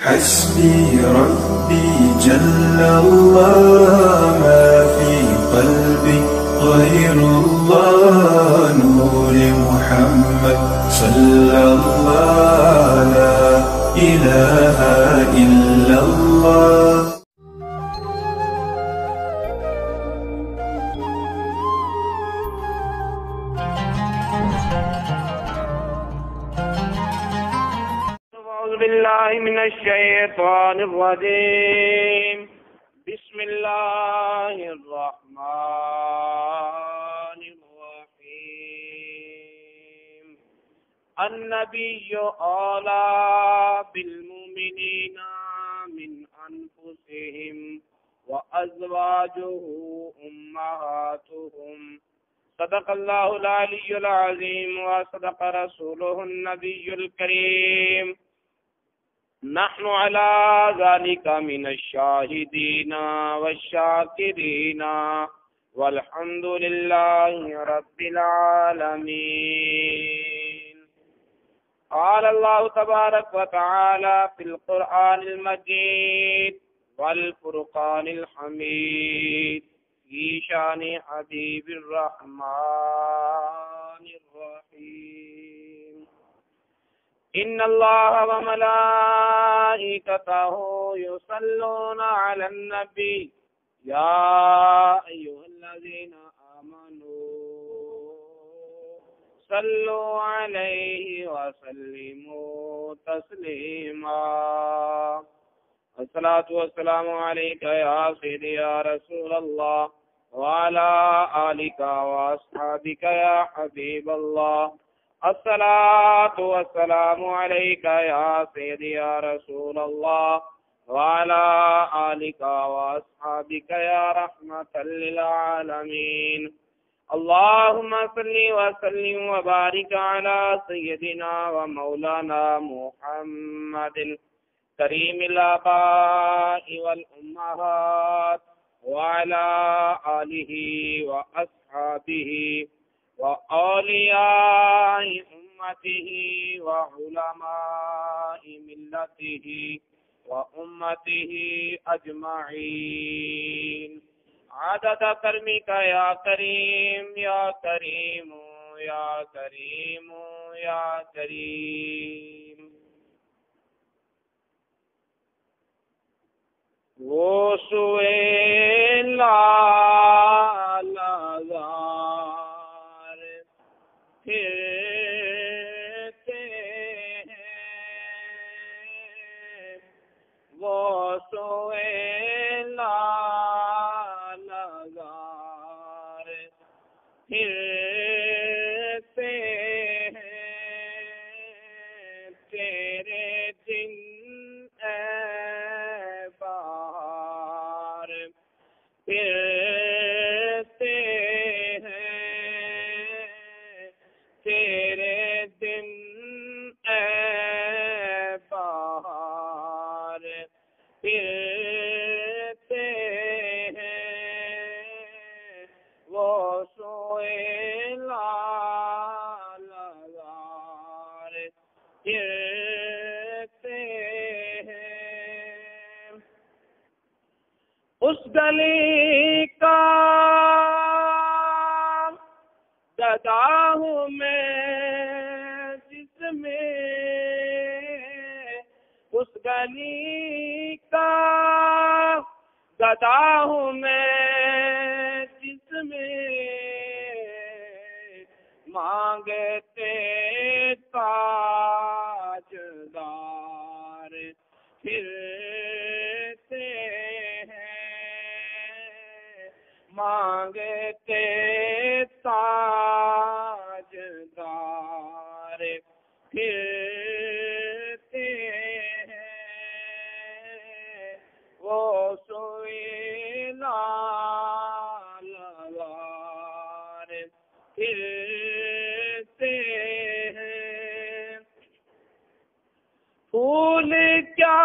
حسبي ربي جل الله ما في قلبي غير الله نور محمد صلى الله لا إله إلا الله. أعوذ بالله من الشيطان الرجيم. بسم الله الرحمن الرحيم. النبي أولى بالمؤمنين من أنفسهم وأزواجه أمهاتهم. صدق الله العلي العظيم وصدق رسوله النبي الكريم. نحن على ذلك من الشاهدين والشاكرين والحمد لله رب العالمين. قال الله تبارك وتعالى في القرآن المجيد والفرقان الحميد في شان حبيب الرحمن الرحيم. إن الله وملائكته يصلون على النبي يا أيها الذين آمنوا صلوا عليه وسلموا تسليما. الصلاة والسلام عليك يا سيدي يا رسول الله وعلى آلك وأصحابك يا حبيب الله. الصلاة والسلام عليك يا سيدي يا رسول الله وعلى آلك وأصحابك يا رحمة للعالمين. اللهم صل وسلم وبارك على سيدنا ومولانا محمد كريم الآباء والأمهات وعلى آله وأصحابه وأولياء أمته وعلماء ملته وأمته أجمعين عدد كرمك يا كريم يا كريم يا كريم يا كريم. وہ سوئے لالازار پھرتے ہیں، وہ سوئے لالازار پھرتے ہیں، تیرے دن پھرتے ہیں، تیرے دن اے بہار پھرتے ہیں، وہ سوئے لالازار پھرتے ہیں. اس گلی کا گدا ہوں میں جس میں، اس گلی کا گدا ہوں میں جس میں، مانگتے تاجدار پھرتے مانگتے تاجدار پھرتے ہیں، وہ سوئے لالازار پھرتے ہیں. پھول کیا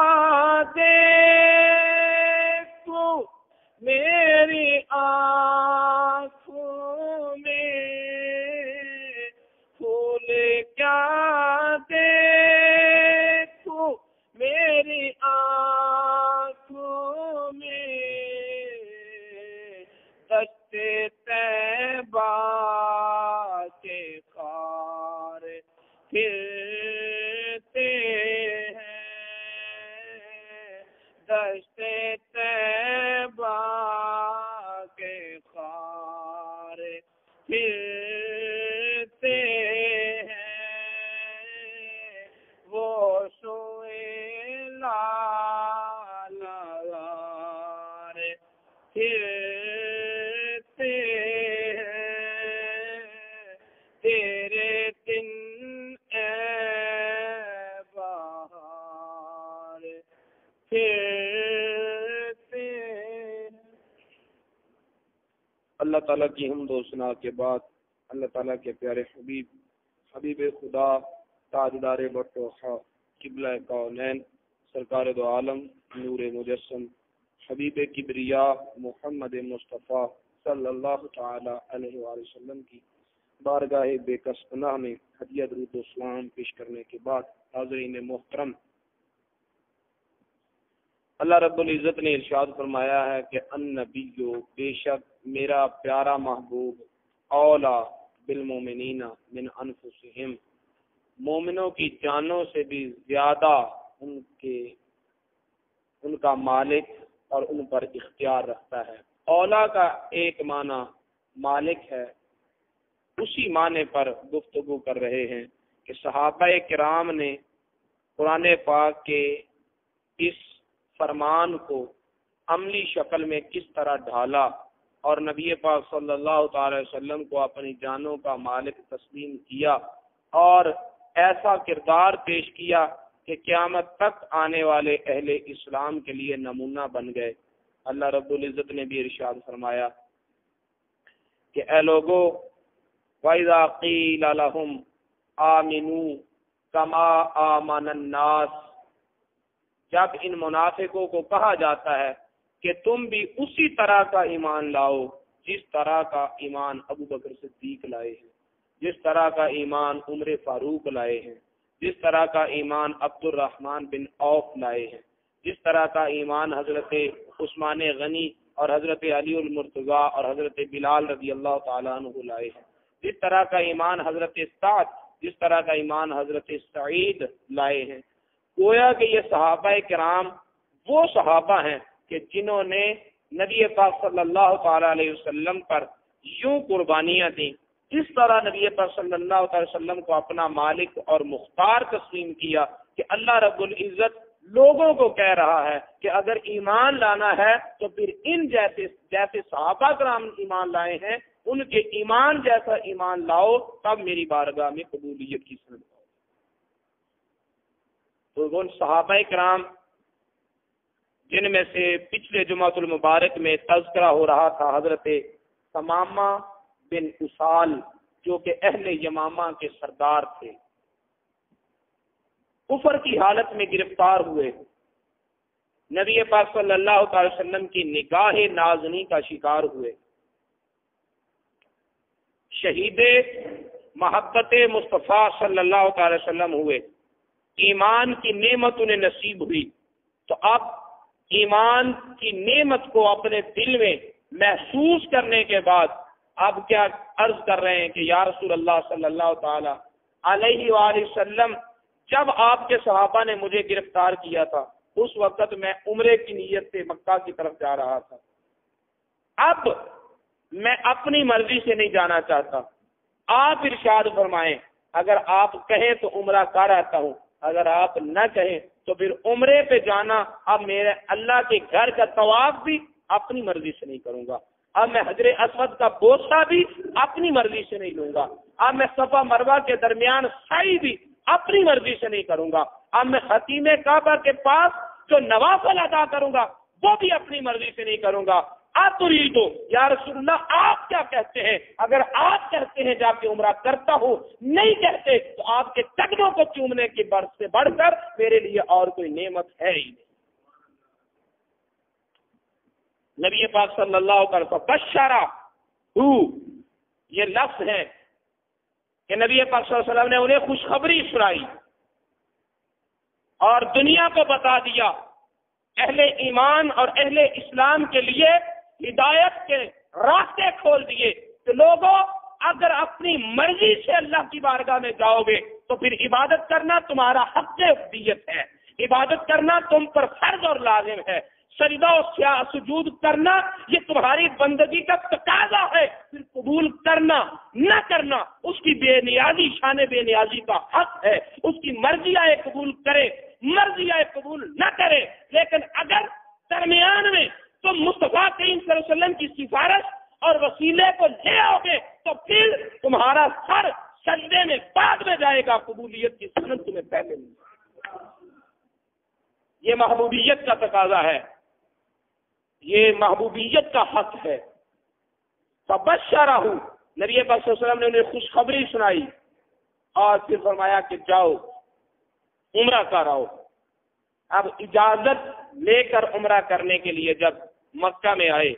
دیکھوں میری آنکھوں میں، پھول کیا دیکھوں میری آنکھوں میں دشت طیبہ کے خار پھرتے ہیں، دشت طیبہ کے خار پھرتے ہیں، وہ سوئے لالار پھرتے ہیں، تیرے دن اے بہار پھرتے ہیں۔ اللہ تعالیٰ کی حمد و ثنا کے بعد اللہ تعالیٰ کے پیارے حبیب خدا تاجدار بٹوخا قبلہ کونین سرکار دو عالم نور مجسم حبیب کبریا محمد مصطفیٰ صلی اللہ تعالی علیہ وآلہ وسلم کی بارگاہ بے کس پناہ میں ہدیہ درود و سلام پیش کرنے کے بعد حاضرین محترم، اللہ رب العزت نے ارشاد فرمایا ہے کہ النبیو بے شک میرا پیارا محبوب اولا بالمومنین من انفسہم مومنوں کی جانوں سے بھی زیادہ ان کا مالک اور ان پر اختیار رکھتا ہے۔ اولا کا ایک معنی مالک ہے، اسی معنی پر گفتگو کر رہے ہیں کہ صحابہ کرام نے قرآن پاک کے اس فرمان کو عملی شکل میں کس طرح ڈھالا اور نبی پاک صلی اللہ تعالی وسلم کو اپنی جانوں کا مالک تسلیم کیا اور ایسا کردار پیش کیا کہ قیامت تک آنے والے اہل اسلام کے لیے نمونہ بن گئے۔ اللہ رب العزت نے بھی ارشاد فرمایا کہ اے لوگو وَإِذَا قِيلَ لَهُمْ آمِنُوا كَمَا آمَنَ النَّاسُ، جب ان منافقوں کو کہا جاتا ہے کہ تم بھی اسی طرح کا ایمان لاؤ جس طرح کا ایمان ابو بکر صدیق لائے ہیں، جس طرح کا ایمان عمر فاروق لائے ہیں، جس طرح کا ایمان عبد الرحمن بن عوف لائے ہیں، جس طرح کا ایمان حضرت عثمان غنی اور حضرت علی المرتضیٰ اور حضرت بلال رضی اللہ تعالیٰ عنہ لائے ہیں، جس طرح کا ایمان حضرت سعد، جس طرح کا ایمان حضرت سعید لائے ہیں۔ گویا کہ یہ صحابہ کرام وہ صحابہ ہیں کہ جنہوں نے نبی پاک صلی اللہ تعالی علیہ وسلم پر یوں قربانیاں دیں، اس طرح نبی پاک صلی اللہ علیہ وسلم کو اپنا مالک اور مختار تسلیم کیا کہ اللہ رب العزت لوگوں کو کہہ رہا ہے کہ اگر ایمان لانا ہے تو پھر ان جیسے صحابہ کرام ایمان لائے ہیں ان کے ایمان جیسا ایمان لاؤ، تب میری بارگاہ میں قبولیت کی سند پاؤ۔ تو وہ صحابہ کرام جن میں سے پچھلے جمعۃ المبارک میں تذکرہ ہو رہا تھا حضرت ثمامہ بن اسال جو کہ اہل یمامہ کے سردار تھے، کفر کی حالت میں گرفتار ہوئے، نبی پاک صلی اللہ تعالی وسلم کی نگاہ نازنی کا شکار ہوئے، شہید محبت مصطفیٰ صلی اللہ تعالی وسلم ہوئے، ایمان کی نعمت انہیں نصیب ہوئی، تو اب ایمان کی نعمت کو اپنے دل میں محسوس کرنے کے بعد اب کیا عرض کر رہے ہیں کہ یا رسول اللہ صلی اللہ تعالی علیہ وآلہ وسلم، جب آپ کے صحابہ نے مجھے گرفتار کیا تھا اس وقت میں عمرے کی نیت سے مکہ کی طرف جا رہا تھا، اب میں اپنی مرضی سے نہیں جانا چاہتا، آپ ارشاد فرمائیں، اگر آپ کہیں تو عمرہ کر آتا ہوں، اگر آپ نہ کہیں تو پھر عمرے پہ جانا، اب میرے اللہ کے گھر کا طواف بھی اپنی مرضی سے نہیں کروں گا، اب میں حجر اسود کا بوسہ بھی اپنی مرضی سے نہیں لوں گا، اب میں صفا مروہ کے درمیان سعی بھی اپنی مرضی سے نہیں کروں گا، اب میں خطیم کعبہ کے پاس جو نوافل ادا کروں گا وہ بھی اپنی مرضی سے نہیں کروں گا۔ آپ ترید ہو یا رسول اللہ، آپ کیا کہتے ہیں؟ اگر آپ کہتے ہیں جا کے عمرہ کرتا ہوں، نہیں کہتے تو آپ کے قدموں کو چومنے کی برس سے بڑھ کر میرے لیے اور کوئی نعمت ہے ہی نہیں۔ نبی پاک صلی اللہ علیہ وسلم بشرا یہ لفظ ہے کہ نبی پاک صلی اللہ علیہ وسلم نے انہیں خوشخبری سنائی اور دنیا کو بتا دیا، اہل ایمان اور اہل اسلام کے لیے ہدایت کے راستے کھول دیے کہ لوگوں اگر اپنی مرضی سے اللہ کی بارگاہ میں جاؤ گے تو پھر عبادت کرنا تمہارا حق عبودیت ہے، عبادت کرنا تم پر فرض اور لازم ہے، سجدہ و سجود کرنا یہ تمہاری بندگی کا تقاضا ہے، پھر قبول کرنا نہ کرنا اس کی بے نیازی، شان بے نیازی کا حق ہے، اس کی مرضی آئے قبول کرے، مرضی آئے قبول نہ کرے، لیکن اگر درمیان میں تم مصطفیٰ کریم صلی اللہ علیہ وسلم کی سفارش اور وسیلے کو لے آؤ گے تو پھر تمہارا سر سجدے میں بعد میں جائے گا، قبولیت کی سند تمہیں پہلے ملے گی۔ یہ محبوبیت کا تقاضا ہے، یہ محبوبیت کا حق ہے۔ فبشرہ، نبی پاک صلی اللہ علیہ وسلم نے انہیں خوشخبری سنائی اور پھر فرمایا کہ جاؤ عمرہ کراؤ۔ اب اجازت لے کر عمرہ کرنے کے لیے جب مکہ میں آئے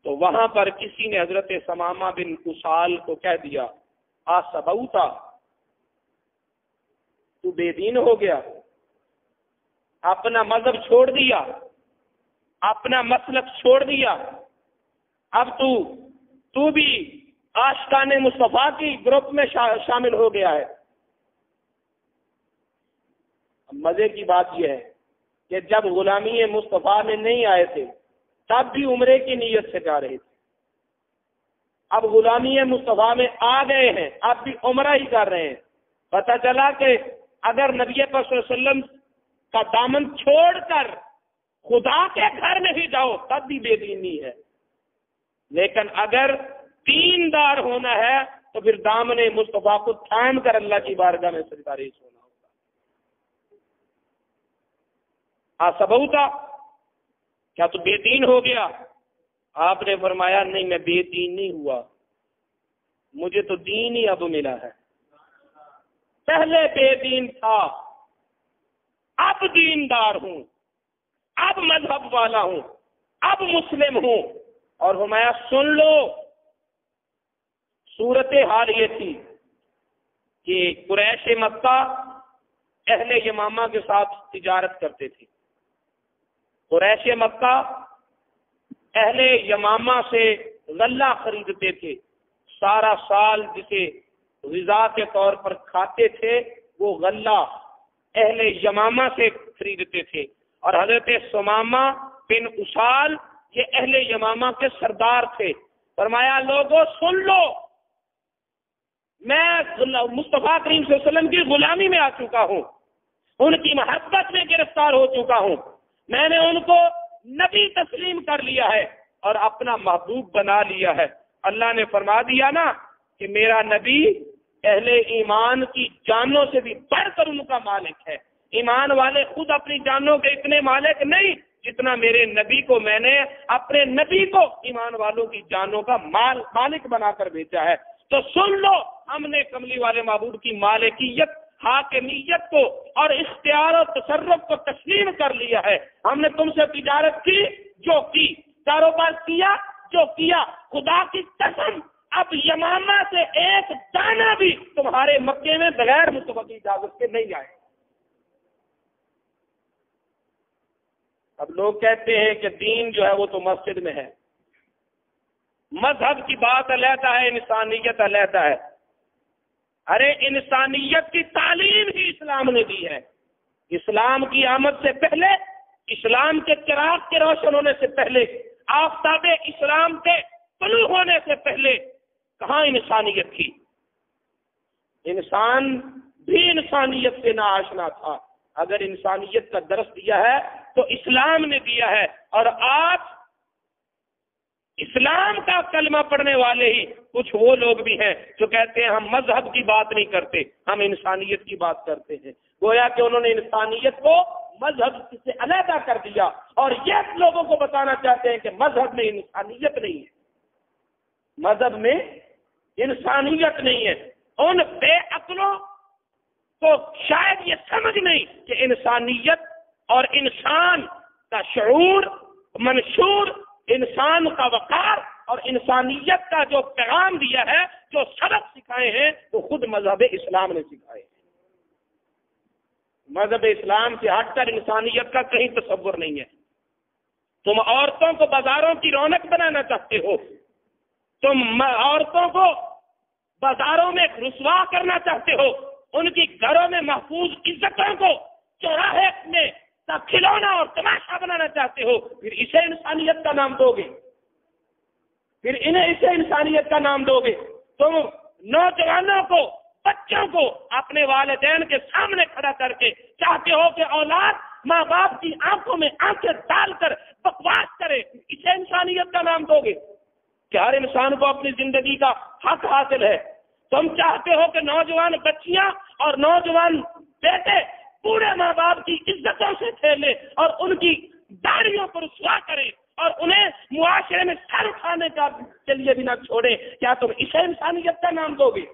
تو وہاں پر کسی نے حضرت ثمامہ بن اسال کو کہہ دیا، آسبوتا، تو بے دین ہو گیا، اپنا مذہب چھوڑ دیا، اپنا مسلک چھوڑ دیا، اب تو بھی عاشقان مصطفیٰ کی گروپ میں شامل ہو گیا ہے۔ مزے کی بات یہ ہے کہ جب غلامی مصطفیٰ میں نہیں آئے تھے تب بھی عمرے کی نیت سے جا رہے تھے، اب غلامی مصطفیٰ میں آ گئے ہیں، اب بھی عمرہ ہی کر رہے ہیں۔ پتہ چلا کہ اگر نبی پاک صلی اللہ علیہ وسلم کا دامن چھوڑ کر خدا کے گھر میں ہی جاؤ تب بھی بے دینی ہے، لیکن اگر دیندار ہونا ہے تو پھر دامن مصطفیٰ کو تھام کر اللہ کی بارگاہ میں سجدہ ریز ہونا ہوگا۔ آسبوتا، کیا تو بے دین ہو گیا؟ آپ نے فرمایا نہیں، میں بے دین نہیں ہوا، مجھے تو دین ہی اب ملا ہے، پہلے بے دین تھا، اب دیندار ہوں، اب مذہب والا ہوں، اب مسلم ہوں۔ اور فرمایا سن لو، صورت حال یہ تھی کہ قریش مکہ اہل یمامہ کے ساتھ تجارت کرتے تھے، قریش مکہ اہل یمامہ سے غلہ خریدتے تھے، سارا سال جسے غذا کے طور پر کھاتے تھے وہ غلہ اہل یمامہ سے خریدتے تھے، اور حضرت ثمامہ بن اسال یہ اہل یمامہ کے سردار تھے۔ فرمایا لوگوں سن لو، میں مصطفیٰ کریم صلی اللہ علیہ وسلم کی غلامی میں آ چکا ہوں، ان کی محبت میں گرفتار ہو چکا ہوں، میں نے ان کو نبی تسلیم کر لیا ہے اور اپنا محبوب بنا لیا ہے۔ اللہ نے فرما دیا نا کہ میرا نبی اہل ایمان کی جانوں سے بھی بڑھ کر ان کا مالک ہے۔ ایمان والے خود اپنی جانوں کے اتنے مالک نہیں جتنا میرے نبی کو میں نے اپنے نبی کو ایمان والوں کی جانوں کا مالک بنا کر بھیجا ہے۔ تو سن لو، ہم نے کملی والے معبود کی مالکیت، حاکمیت کو اور اختیار و تصرف کو تسلیم کر لیا ہے۔ ہم نے تم سے تجارت کی جو کی، کاروبار کیا جو کیا، خدا کی قسم اب یمامہ سے ایک دانہ بھی تمہارے مکے میں بغیر مصطفیٰ کی اجازت کے نہیں آئے۔ اب لوگ کہتے ہیں کہ دین جو ہے وہ تو مسجد میں ہے، مذہب کی بات علیحدہ ہے، انسانیت علیحدہ ہے۔ ارے انسانیت کی تعلیم ہی اسلام نے دی ہے۔ اسلام کی آمد سے پہلے، اسلام کے چراغ کے روشن ہونے سے پہلے، آفتاب اسلام کے طلوع ہونے سے پہلے کہاں انسانیت تھی؟ انسان بھی انسانیت سے ناآشنا تھا۔ اگر انسانیت کا درس دیا ہے تو اسلام نے دیا ہے، اور آج اسلام کا کلمہ پڑھنے والے ہی کچھ وہ لوگ بھی ہیں جو کہتے ہیں ہم مذہب کی بات نہیں کرتے، ہم انسانیت کی بات کرتے ہیں۔ گویا کہ انہوں نے انسانیت کو مذہب سے علیحدہ کر دیا، اور یہ لوگوں کو بتانا چاہتے ہیں کہ مذہب میں انسانیت نہیں ہے، مذہب میں انسانیت نہیں ہے۔ ان بے عقلوں کو شاید یہ سمجھ نہیں کہ انسانیت اور انسان کا شعور منشور، انسان کا وقار اور انسانیت کا جو پیغام دیا ہے، جو سبق سکھائے ہیں، وہ خود مذہب اسلام نے سکھائے ہیں۔ مذہب اسلام سے ہٹ کر انسانیت کا کہیں تصور نہیں ہے۔ تم عورتوں کو بازاروں کی رونق بنانا چاہتے ہو، تم عورتوں کو بازاروں میں رسوا کرنا چاہتے ہو، ان کی گھروں میں محفوظ عزتوں کو چوراہے میں کھلونا اور تماشا بنانا چاہتے ہو، پھر اسے انسانیت کا نام دو گے، پھر انہیں اسے انسانیت کا نام دو گے۔ تم نوجوانوں کو، بچوں کو اپنے والدین کے سامنے کھڑا کر کے چاہتے ہو کہ اولاد ماں باپ کی آنکھوں میں آنکھیں ڈال کر بکواس کرے، اسے انسانیت کا نام دو گے کہ ہر انسان کو اپنی زندگی کا حق حاصل ہے۔ تم چاہتے ہو کہ نوجوان بچیاں اور نوجوان بیٹے پورے ماں باپ کی عزتوں سے کھیلے اور ان کی داڑھیوں پر رسوا کرے اور انہیں معاشرے میں سر اٹھانے کے لیے بھی نہ چھوڑے، کیا تم اسے انسانیت کا نام دو گے؟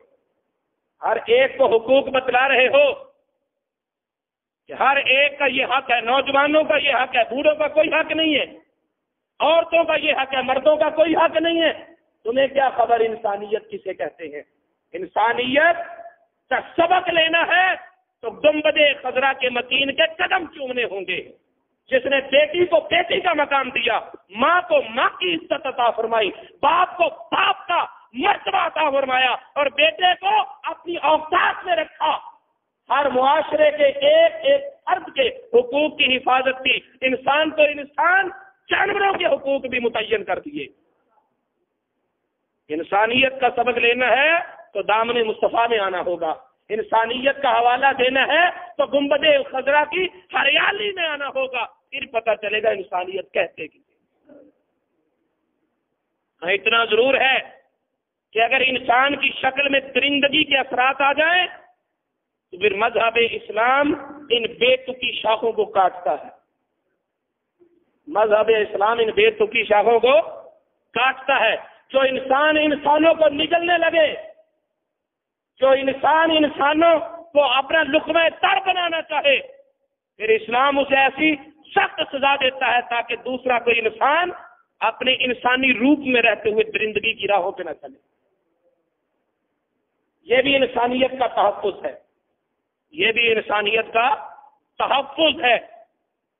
ہر ایک کو حقوق بتلا رہے ہو کہ ہر ایک کا یہ حق ہے، نوجوانوں کا یہ حق ہے، بوڑھوں کا کوئی حق نہیں ہے، عورتوں کا یہ حق ہے، مردوں کا کوئی حق نہیں ہے۔ تمہیں کیا خبر انسانیت کسے کہتے ہیں؟ انسانیت کا سبق لینا ہے تو گنبد خضرا کے متین کے قدم چومنے ہوں گے، جس نے بیٹی کو بیٹی کا مقام دیا، ماں کو ماں کی عزت عطا فرمائی، باپ کو باپ کا مرتبہ عطا فرمایا اور بیٹے کو اپنی اوقات میں رکھا۔ ہر معاشرے کے ایک ایک فرد کے حقوق کی حفاظت کی، انسان تو انسان، جانوروں کے حقوق بھی متعین کر دیے۔ انسانیت کا سبق لینا ہے تو دامن مصطفیٰ میں آنا ہوگا، انسانیت کا حوالہ دینا ہے تو گنبد خضرا کی ہریالی میں آنا ہوگا، پھر پتہ چلے گا انسانیت کہتے کی۔ ہاں اتنا ضرور ہے کہ اگر انسان کی شکل میں درندگی کے اثرات آ جائیں تو پھر مذہب اسلام ان بے تکی شاخوں کو کاٹتا ہے، مذہب اسلام ان بے تکی شاخوں کو کاٹتا ہے۔ جو انسان انسانوں کو نگلنے لگے، جو انسان انسانوں کو اپنا لقمہ تر بنانا چاہے، پھر اسلام اسے ایسی سخت سزا دیتا ہے تاکہ دوسرا کوئی انسان اپنے انسانی روپ میں رہتے ہوئے درندگی کی راہوں پہ نہ چلے۔ یہ بھی انسانیت کا تحفظ ہے، یہ بھی انسانیت کا تحفظ ہے۔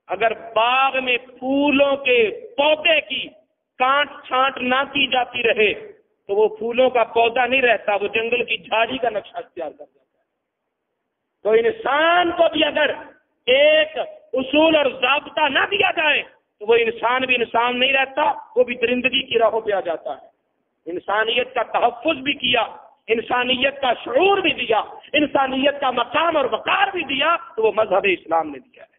اگر باغ میں پھولوں کے پودے کی کاٹ چھانٹ نہ کی جاتی رہے تو وہ پھولوں کا پودا نہیں رہتا، وہ جنگل کی جھاڑی کا نقشہ اختیار کر جاتا ہے۔ تو انسان کو بھی اگر ایک اصول اور ضابطہ نہ دیا جائے تو وہ انسان بھی انسان نہیں رہتا، وہ بھی درندگی کی راہوں پہ آ جاتا ہے۔ انسانیت کا تحفظ بھی کیا، انسانیت کا شعور بھی دیا، انسانیت کا مقام اور وقار بھی دیا، تو وہ مذہب اسلام نے دیا ہے۔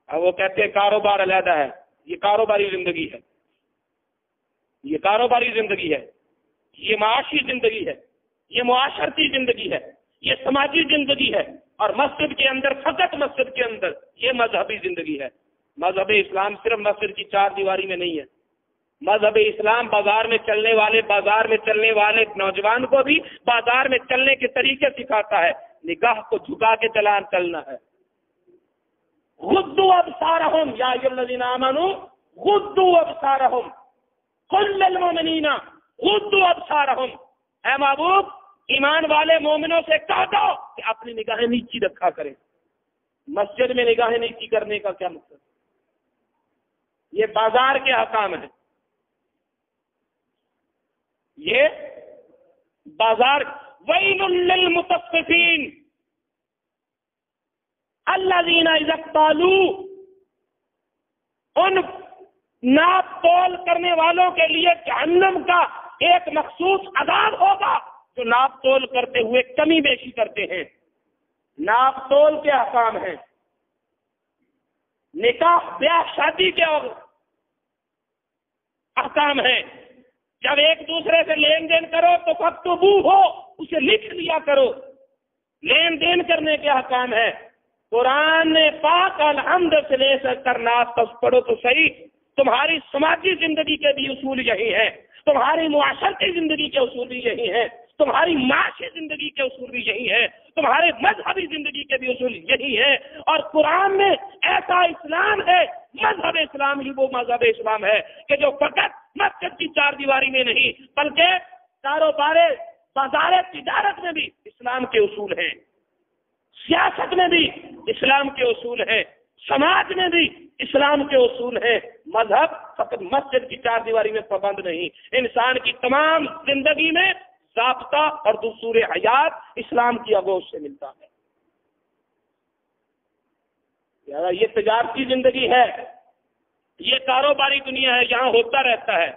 اب وہ کہتے ہیں کاروبار علیحدہ ہے، یہ کاروباری زندگی ہے، یہ کاروباری زندگی ہے، یہ معاشی زندگی ہے، یہ معاشرتی زندگی ہے، یہ سماجی زندگی ہے، اور مسجد کے اندر، فقط مسجد کے اندر یہ مذہبی زندگی ہے۔ مذہب اسلام صرف مسجد کی چار دیواری میں نہیں ہے، مذہب اسلام بازار میں چلنے والے نوجوان کو بھی بازار میں چلنے کے طریقے سکھاتا ہے۔ نگاہ کو جھکا کے چلنا ہے۔ غضوا ابصارہم یا ایھا الذین آمنوا غضوا ابصارہم قل للمؤمنین غضوا ابصارہم، اے محبوب ایمان والے مومنوں سے کہہ دو کہ اپنی نگاہیں نیچی رکھا کریں۔ مسجد میں نگاہیں نیچی کرنے کا کیا مقصد؟ یہ بازار کے احکام ہیں، یہ بازار۔ ویل للمطففین الذین اذا اکتالوا، ان ناپ تول کرنے والوں کے لیے جہنم کا ایک مخصوص عذاب ہوگا جو ناپ تول کرتے ہوئے کمی بیشی کرتے ہیں۔ ناپ تول کے احکام ہیں، نکاح بیاہ شادی کے احکام ہیں۔ جب ایک دوسرے سے لین دین کرو تو فاکتبو ہو، اسے لکھ لیا کرو، لین دین کرنے کے احکام ہیں۔ قرآن پاک الحمد سے لے کر ناس تک پڑھو تو صحیح، تمہاری سماجی زندگی کے بھی اصول یہی ہیں، تمہاری معاشرتی زندگی کے اصول بھی یہی ہیں، تمہاری معاشی زندگی کے اصول بھی یہی ہیں، تمہارے مذہبی زندگی کے بھی اصول یہی ہیں۔ اور قرآن میں ایسا اسلام ہے، مذہب اسلام ہی وہ مذہب اسلام ہے کہ جو فقط مسجد کی چار دیواری میں نہیں بلکہ کاروبار وزارت تجارت میں بھی اسلام کے اصول ہیں، سیاست میں بھی اسلام کے اصول ہیں، سماج میں بھی اسلام کے اصول ہیں۔ مذہب فقط مسجد کی چار دیواری میں پابند نہیں، انسان کی تمام زندگی میں ضابطہ اور دستور حیات اسلام کی آغوش سے ملتا ہے۔ یہ تجارتی زندگی ہے، یہ کاروباری دنیا ہے، یہاں ہوتا رہتا ہے۔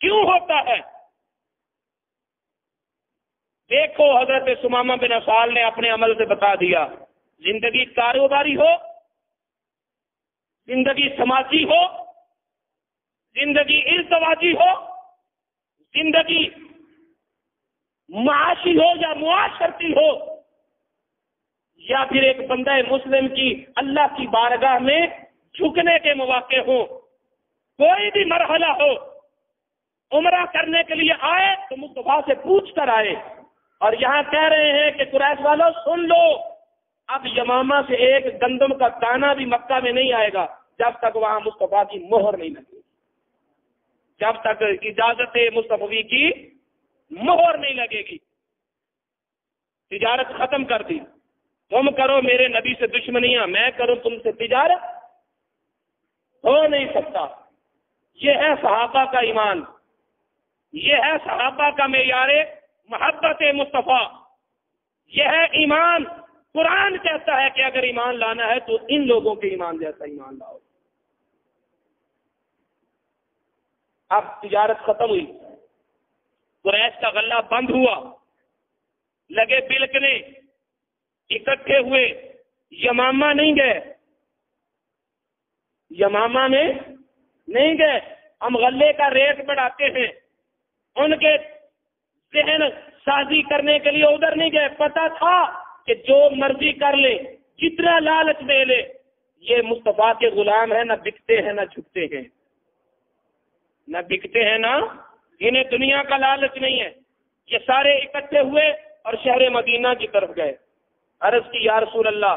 کیوں ہوتا ہے؟ دیکھو حضرت ثمامہ بن عفان نے اپنے عمل سے بتا دیا، زندگی کاروباری ہو، زندگی سماجی ہو، زندگی ازدواجی ہو، زندگی معاشی ہو یا معاشرتی ہو، یا پھر ایک بندہ مسلم کی اللہ کی بارگاہ میں جھکنے کے مواقع ہو، کوئی بھی مرحلہ ہو، عمرہ کرنے کے لیے آئے تو مصطفیٰ سے پوچھ کر آئے۔ اور یہاں کہہ رہے ہیں کہ قریش والوں سن لو، اب یمامہ سے ایک گندم کا دانہ بھی مکہ میں نہیں آئے گا جب تک وہاں مصطفیٰ کی مہر نہیں لگے، جب تک اجازت مصطفی کی مہر نہیں لگے گی۔ تجارت ختم کر دی، تم کرو میرے نبی سے دشمنیاں، میں کروں تم سے تجارت، ہو نہیں سکتا۔ یہ ہے صحابہ کا ایمان، یہ ہے صحابہ کا معیار محبت مصطفیٰ، یہ ہے ایمان۔ قرآن کہتا ہے کہ اگر ایمان لانا ہے تو ان لوگوں کے ایمان جیسا ایمان لاؤ۔ اب تجارت ختم ہوئی، قریش کا غلہ بند ہوا، لگے بلکنے، اکٹھے ہوئے، یمامہ نہیں گئے، یمامہ میں نہیں گئے۔ ہم غلے کا ریٹ بڑھاتے ہیں، ان کے ذہن سازی کرنے کے لیے ادھر نہیں گئے۔ پتا تھا کہ جو مرضی کر لے، جتنا لالچ دے لے، یہ مصطفیٰ کے غلام ہیں، نہ بکتے ہیں نہ جھکتے ہیں، نہ بکتے ہیں نہ، انہیں دنیا کا لالچ نہیں ہے۔ یہ سارے اکٹھے ہوئے اور شہر مدینہ کی طرف گئے۔ عرض کی یا رسول اللہ،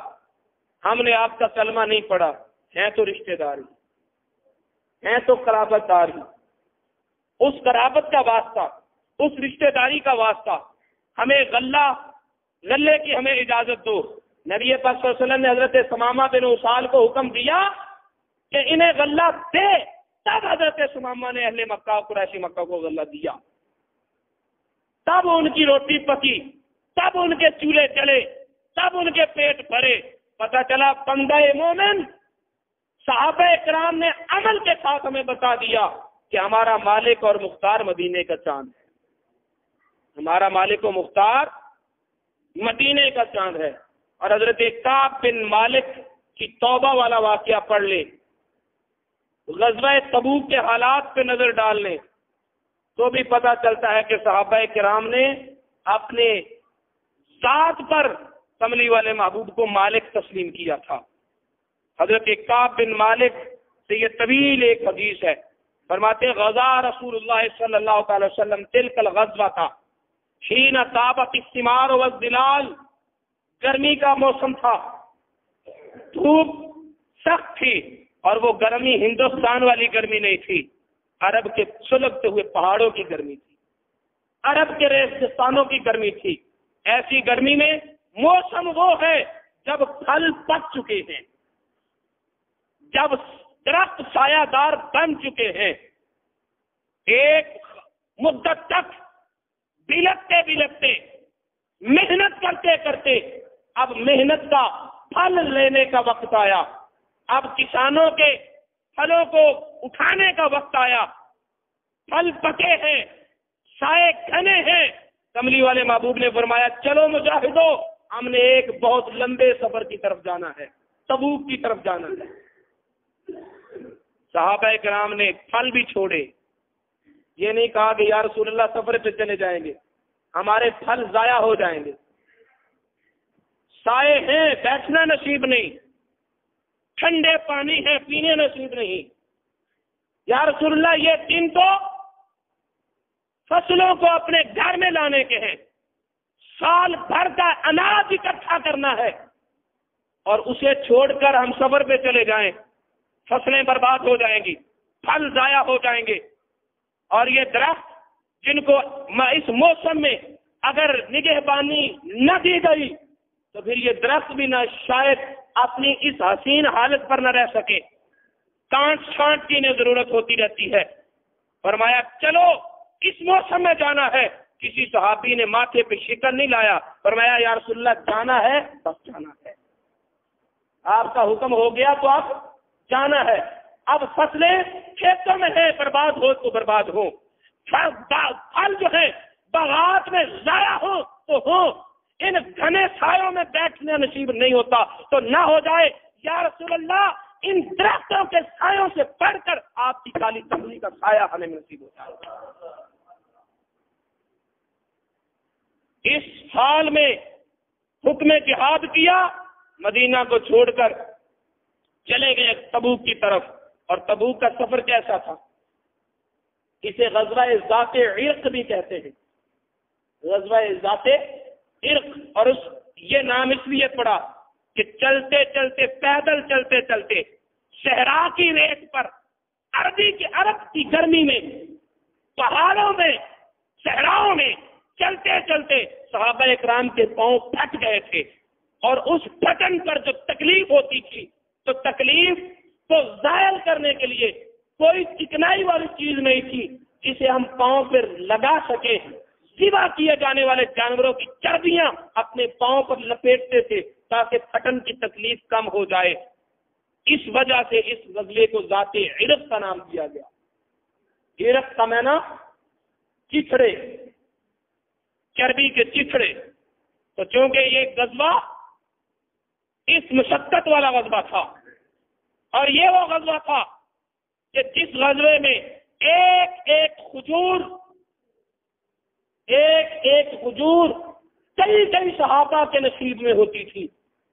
ہم نے آپ کا کلمہ نہیں پڑھا، ہیں تو رشتہ داری، ہیں تو قرابت داری، اس قرابت کا واسطہ، اس رشتہ داری کا واسطہ، ہمیں غلے کی ہمیں اجازت دو۔ نبی پاک صلی اللہ علیہ وسلم نے حضرت ثمامہ بن عسال کو حکم دیا کہ انہیں غلہ دے، تب حضرت ثمامہ نے اہل مکہ اور قریشی مکہ کو غلہ دیا، تب ان کی روٹی پکی، تب ان کے چولہے چلے، تب ان کے پیٹ بھرے۔ پتہ چلا بندہ مومن، صحابہ کرام نے عمل کے ساتھ ہمیں بتا دیا کہ ہمارا مالک اور مختار مدینے کا چاند ہے، ہمارا مالک و مختار مدینے کا چاند ہے۔ اور حضرت کعب بن مالک کی توبہ والا واقعہ پڑھ لیں، غزوہ تبوک کے حالات پہ نظر ڈال لیں تو بھی پتہ چلتا ہے کہ صحابہ کرام نے اپنے ذات پر کملی والے محبوب کو مالک تسلیم کیا تھا۔ حضرت کعب بن مالک سے یہ طویل ایک حدیث ہے، فرماتے ہیں غزا رسول اللہ صلی اللہ تعالی وسلم تلک الغزوہ تھا حین طابت الثمار والظلال، گرمی کا موسم تھا، دھوپ سخت تھی، اور وہ گرمی ہندوستان والی گرمی نہیں تھی، عرب کے سلگتے ہوئے پہاڑوں کی گرمی تھی، عرب کے ریگستانوں کی گرمی تھی۔ ایسی گرمی میں موسم وہ ہے جب پھل پک چکے ہیں، جب درخت سایہ دار بن چکے ہیں، ایک مدت تک بلکتے بلکتے محنت کرتے کرتے اب محنت کا پھل لینے کا وقت آیا، اب کسانوں کے پھلوں کو اٹھانے کا وقت آیا، پھل پکے ہیں، سائے گھنے ہیں۔ کملی والے محبوب نے فرمایا چلو مجاہدو، ہم نے ایک بہت لمبے سفر کی طرف جانا ہے، تبوک کی طرف جانا ہے۔ صحابہ کرام نے پھل بھی چھوڑے، یہ نہیں کہا کہ یا رسول اللہ سفر پہ چلے جائیں گے، ہمارے پھل ضائع ہو جائیں گے، سائے ہیں بیٹھنا نصیب نہیں، ٹھنڈے پانی ہے پینے نصیب نہیں، یا رسول اللہ یہ دن تو فصلوں کو اپنے گھر میں لانے کے ہیں، سال بھر کا اناج اکٹھا کرنا ہے، اور اسے چھوڑ کر ہم سفر پہ چلے جائیں، فصلیں برباد ہو جائیں گی، پھل ضائع ہو جائیں گے، اور یہ درخت جن کو اس موسم میں اگر نگہبانی نہ دی گئی تو پھر یہ درخت بھی نہ شاید اپنی اس حسین حالت پر نہ رہ سکے، کانٹ چھانٹ کی انہیں ضرورت ہوتی رہتی ہے۔ فرمایا چلو اس موسم میں جانا ہے۔ کسی صحابی نے ماتھے پہ شکن نہیں لایا، فرمایا یا رسول اللہ جانا ہے، بس جانا ہے، آپ کا حکم ہو گیا تو آپ جانا ہے۔ اب فصلیں کھیتوں میں ہیں، برباد ہو تو برباد ہو، پھل جو ہے باغات میں ضائع ہو تو ہو، ان گھنے سایوں میں بیٹھنا نصیب نہیں ہوتا تو نہ ہو جائے، یا رسول اللہ ان درختوں کے سایوں سے بڑھ کر آپ کی کالی کملی کا سایہ ہمیں نصیب ہو جائے۔ اس حال میں حکم جہاد کیا، مدینہ کو چھوڑ کر چلے گئے تبوک کی طرف۔ اور تبوک کا سفر کیسا تھا؟ اسے غزوہ ذات عرق بھی کہتے ہیں، غزوہ ذات عرق۔ اور یہ نام اس لیے پڑا کہ چلتے چلتے، پیدل چلتے چلتے صحرا کی ریت پر، عرب کی گرمی میں، پہاڑوں میں، صحراؤں میں چلتے چلتے صحابہ اکرام کے پاؤں پھٹ گئے تھے، اور اس پھٹن پر جو تکلیف ہوتی تھی، تو تکلیف کو زائل کرنے کے لیے کوئی چکنائی والی چیز نہیں تھی جسے ہم پاؤں پر لگا سکے۔ سوا کیے جانے والے جانوروں کی چربیاں اپنے پاؤں پر لپیٹتے تھے تاکہ پھٹن کی تکلیف کم ہو جائے۔ اس وجہ سے اس غزوے کو ذات عرق کا نام دیا گیا۔ عرق کا معنی چتھڑے، چربی کے چتھڑے۔ تو چونکہ یہ غزوہ اس مشقت والا غزوہ تھا، اور یہ وہ غزوہ تھا کہ جس غزوے میں ایک ایک کھجور کئی صحابہ کے نصیب میں ہوتی تھی۔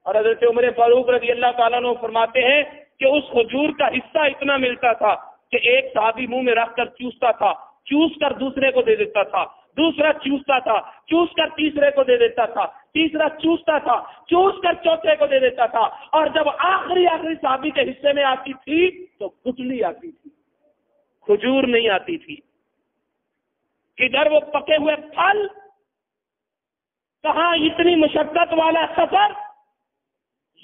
اور حضرت عمر فاروق رضی اللہ تعالیٰ عنہ فرماتے ہیں کہ اس کھجور کا حصہ اتنا ملتا تھا کہ ایک صحابی منہ میں رکھ کر چوستا تھا، چوس کر دوسرے کو دے دیتا تھا، دوسرا چوستا تھا، چوس کر تیسرے کو دے دیتا تھا، تیسرا چوستا تھا، چوس کر چوتھے کو دے دیتا تھا، اور جب آخری صحابی کے حصے میں آتی تھی تو گٹلی آتی تھی، کھجور نہیں آتی تھی۔ کدھر وہ پکے ہوئے پھل، کہاں اتنی مشقت والا سفر۔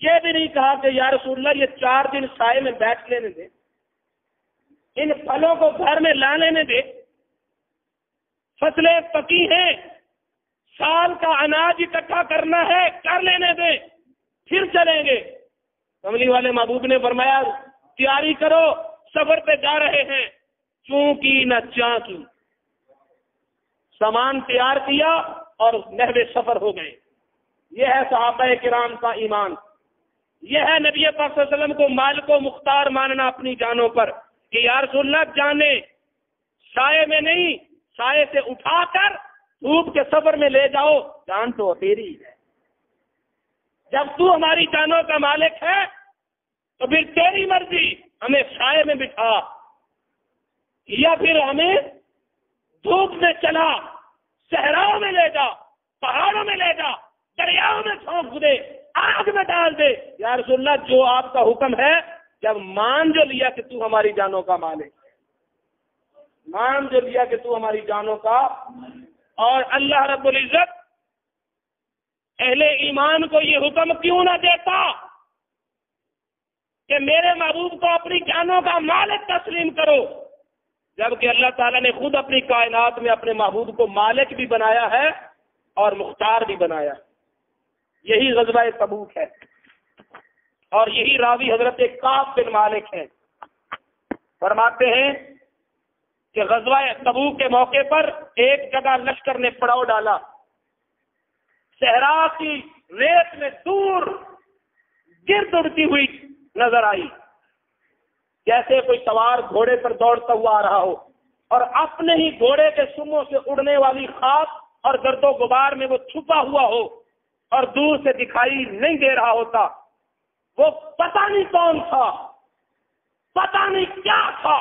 یہ بھی نہیں کہا کہ یا رسول اللہ یہ 4 دن سائے میں بیٹھ لینے دے، ان پھلوں کو گھر میں لا لینے دے، فصلیں پکی ہیں، سال کا اناج اکٹھا کرنا ہے، کر لینے دے، پھر چلیں گے۔ کملی والے محبوب نے فرمایا تیاری کرو، سفر پہ جا رہے ہیں، چوں کی نہ چاں کی، سامان تیار کیا اور نحو سفر ہو گئے۔ یہ ہے صحابہ کرام کا ایمان، یہ ہے نبی پاک صلی اللہ علیہ وسلم کو مالک و مختار ماننا اپنی جانوں پر کہ یا رسول اللہ جانے سائے میں نہیں، سائے سے اٹھا کر دھوپ کے سفر میں لے جاؤ، جان تو تیری ہے۔ جب تو ہماری جانوں کا مالک ہے تو پھر تیری مرضی، ہمیں سائے میں بٹھا یا پھر ہمیں دھوپ میں چلا، صحراؤں میں لے جا، پہاڑوں میں لے جا، دریاؤں میں پھونک دے، آگ میں ڈال دے، یا رسول اللہ جو آپ کا حکم ہے۔ جب مان جو لیا کہ تو ہماری جانوں کا مالک ہے، مان جو لیا کہ تو ہماری جانوں کا، اور اللہ رب العزت اہل ایمان کو یہ حکم کیوں نہ دیتا کہ میرے محبوب کو اپنی جانوں کا مالک تسلیم کرو، جبکہ اللہ تعالیٰ نے خود اپنی کائنات میں اپنے محبوب کو مالک بھی بنایا ہے اور مختار بھی بنایا ہے۔ یہی غزوہ تبوک ہے، اور یہی راوی حضرت کعب بن مالک ہیں، فرماتے ہیں کہ غزوہ تبوک کے موقع پر ایک جگہ لشکر نے پڑاؤ ڈالا، صحرا کی ریت میں دور گرد اڑتی ہوئی نظر آئی، جیسے کوئی سوار گھوڑے پر دوڑتا ہوا آ رہا ہو، اور اپنے ہی گھوڑے کے سموں سے اڑنے والی خاک اور گرد و غبار میں وہ چھپا ہوا ہو اور دور سے دکھائی نہیں دے رہا ہوتا۔ وہ پتہ نہیں کون تھا، پتہ نہیں کیا تھا،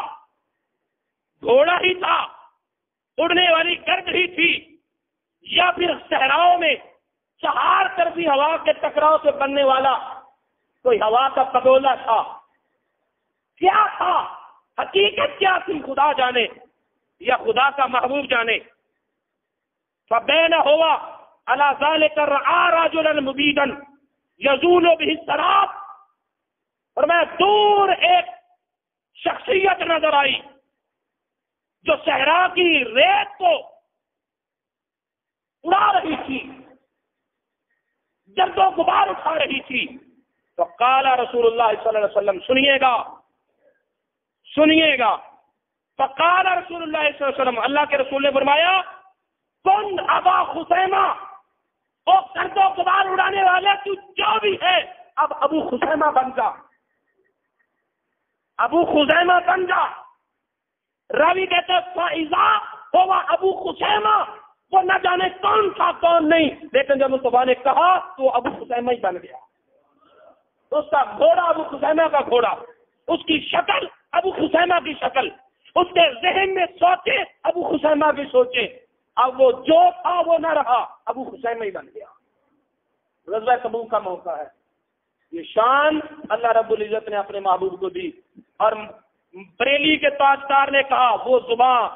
گھوڑا ہی تھا، اڑنے والی گرد ہی تھی، یا پھر صحراؤں میں چہار طرفی ہوا کے ٹکراؤ سے بننے والا کوئی ہوا کا پگولا تھا، کیا تھا، حقیقت کیا تھی، خدا جانے یا خدا کا محبوب جانے۔ فبین ہوا علی ذلک رعا رجلا مبیدا یزول به السراب، اور میں دور ایک شخصیت نظر آئی جو صحرا کی ریت کو اڑا رہی تھی، گرد و غبار اٹھا رہی تھی. تو قال رسول اللہ صلی اللہ علیہ وسلم، سنیے گا فقال رسول اللہ صلی اللہ علیہ وسلم، اللہ کے رسول نے فرمایا کن ابا خثیمہ، او گرد و غبار اڑانے والے تو جو بھی ہے اب ابو خثیمہ بن جا، ابو خثیمہ بن جا. راوی کہتے ہیں فاذا ہوا ابو خثیمہ، وہ نہ جانے کون تھا کون نہیں، لیکن جب مصطفیٰ نے کہا تو ابو خثیمہ ہی بن گیا. اس کا گھوڑا ابو خثیمہ کا گھوڑا، اس کی شکل ابو خثیمہ کی شکل، اس کے ذہن میں سوچے ابو خثیمہ کی سوچے. اب وہ جو تھا وہ نہ رہا، ابو خثیمہ ہی بن گیا. غزوہ تبوک کا موقع ہے. یہ شان اللہ رب العزت نے اپنے محبوب کو دی. اور بریلی کے تاجدار نے کہا وہ زبان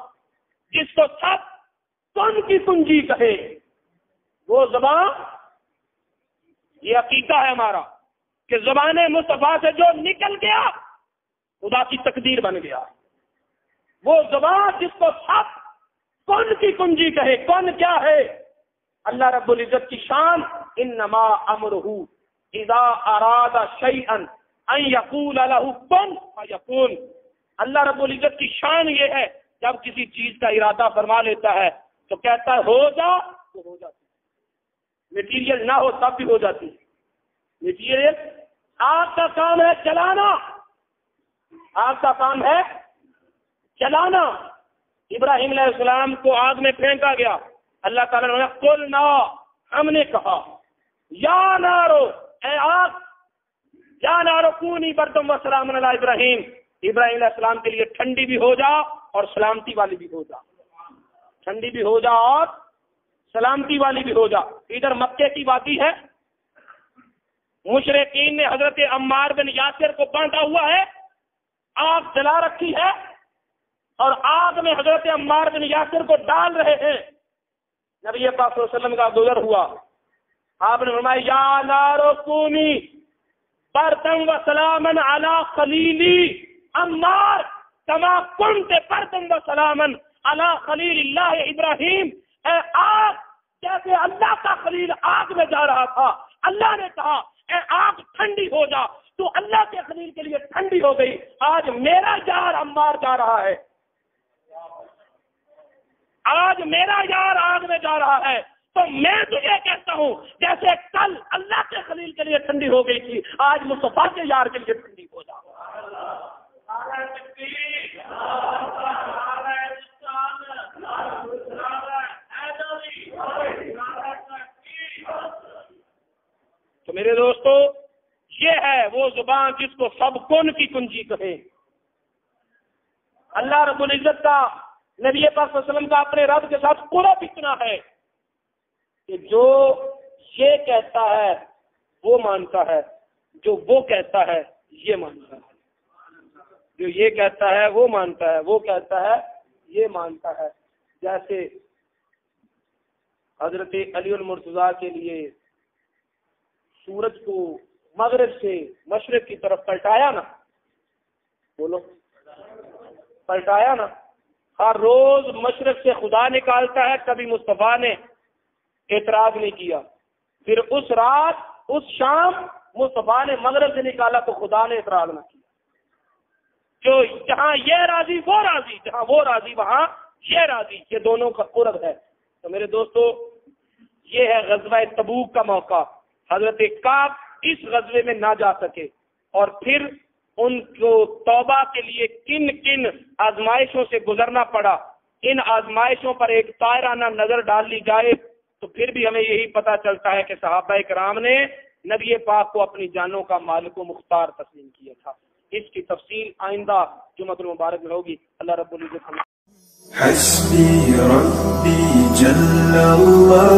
جس کو سب کن کی کنجی کہے، وہ زبان، یہ عقیدہ ہے ہمارا کہ زبان مصطفیٰ سے جو نکل گیا خدا کی تقدیر بن گیا. وہ زبان جس کو سب کن کی کنجی کہے. کن کیا ہے؟ اللہ رب العزت کی شان انما امرہ اذا اراد شیئا ان یقول له کن فیکون. اللہ رب العزت کی شان یہ ہے جب کسی چیز کا ارادہ فرما لیتا ہے تو کہتا ہے ہو جا تو ہو جاتی. میٹیریل نہ ہو تب بھی ہو جاتی. میٹیریل، آپ کا کام ہے چلانا، آپ کا کام ہے چلانا. ابراہیم علیہ السلام کو آگ میں پھینکا گیا، اللہ تعالیٰ نے قلنا، ہم نے کہا یا نارو، اے آگ، یا نارو کونی بردم و سلام علی ابراہیم، ابراہیم علیہ السلام کے لیے ٹھنڈی بھی ہو جا اور سلامتی والی بھی ہو جا. ٹھنڈی بھی ہو جا اور سلامتی والی بھی ہو جا. ادھر مکے کی وادی ہے، مشرکین نے حضرت عمار بن یاسر کو باندھا ہوا ہے، آگ جلا رکھی ہے اور آگ میں حضرت عمار بن یاسر کو ڈال رہے ہیں. نبی پاک صلی اللہ علیہ وسلم کا گزر ہوا، آپ نے فرمایا یا نارو کونی بردم و سلامن علی خلیلی عمار کما کنت بردم و سلامن علی خلیل اللہ ابراہیم. اے آگ، جیسے اللہ کا خلیل آگ میں جا رہا تھا، اللہ نے کہا اے آگ ٹھنڈی ہو جا، تو اللہ کے خلیل کے لیے ٹھنڈی ہو گئی. آج میرا یار عمار جا رہا ہے، آج میرا یار آگ میں جا رہا ہے، تو میں تجھے کہتا ہوں جیسے کل اللہ کے خلیل کے لیے ٹھنڈی ہو گئی تھی، آج مصطفیٰ کے یار کے لیے ٹھنڈی ہو جا. تو میرے دوستو، یہ ہے وہ زبان جس کو سب کن کی کنجی کہے. اللہ رب العزت کا، نبی پاک صلی اللہ علیہ وسلم کا اپنے رب کے ساتھ قرب اتنا ہے کہ جو یہ کہتا ہے وہ مانتا ہے، جو وہ کہتا ہے یہ مانتا ہے، جو یہ کہتا ہے وہ مانتا ہے، وہ کہتا ہے یہ مانتا ہے. جیسے حضرت علی المرتضیٰ کے لیے سورج کو مغرب سے مشرق کی طرف پلٹایا نا، بولو پلٹایا نا. ہر روز مشرق سے خدا نکالتا ہے، کبھی مصطفیٰ نے اعتراض نہیں کیا. پھر اس رات، اس شام مصطفیٰ نے مغرب سے نکالا تو خدا نے اعتراض نہ کیا. جو جہاں یہ راضی وہ راضی، جہاں وہ راضی وہاں یہ راضی، یہ دونوں کا قرب ہے. تو میرے دوستو، یہ ہے غزوہ تبوک کا موقع. حضرت کعب اس غزوے میں نہ جا سکے، اور پھر ان کو توبہ کے لیے کن کن آزمائشوں سے گزرنا پڑا. ان آزمائشوں پر ایک طائرانہ نظر ڈال لی جائے تو پھر بھی ہمیں یہی پتہ چلتا ہے کہ صحابہ کرام نے نبی پاک کو اپنی جانوں کا مالک و مختار تسلیم کیا تھا. اس کی تفصیل آئندہ جمعۃ المبارک میں ہوگی. اللہ رب العزت. حسبی ربی جل اللہ